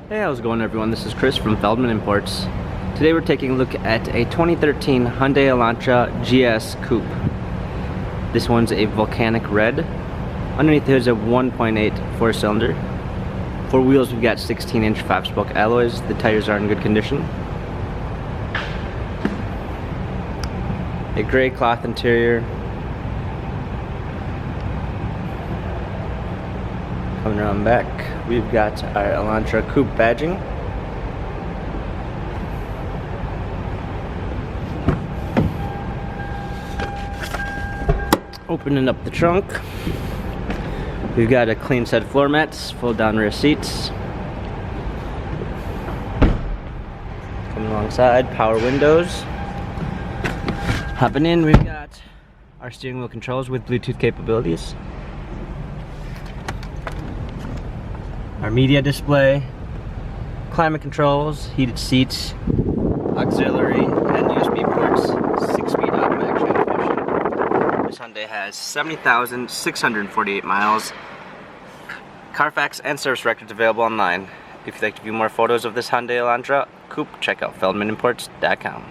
Hey, how's it going everyone? This is Chris from Feldmann Imports. Today we're taking a look at a 2013 Hyundai Elantra GS Coupe. This one's a volcanic red. Underneath there's a 1.8 4-cylinder. For wheels we've got 16-inch 5-spoke alloys. The tires are in good condition. A gray cloth interior. Coming around back, we've got our Elantra Coupe badging. Opening up the trunk, we've got a clean set of floor mats, fold down rear seats. Coming alongside, power windows. Hopping in, we've got our steering wheel controls with Bluetooth capabilities. Our media display, climate controls, heated seats, auxiliary and USB ports, 6-speed automatic transmission. This Hyundai has 70,648 miles. Carfax and service records available online. If you'd like to view more photos of this Hyundai Elantra Coupe, check out feldmanimports.com.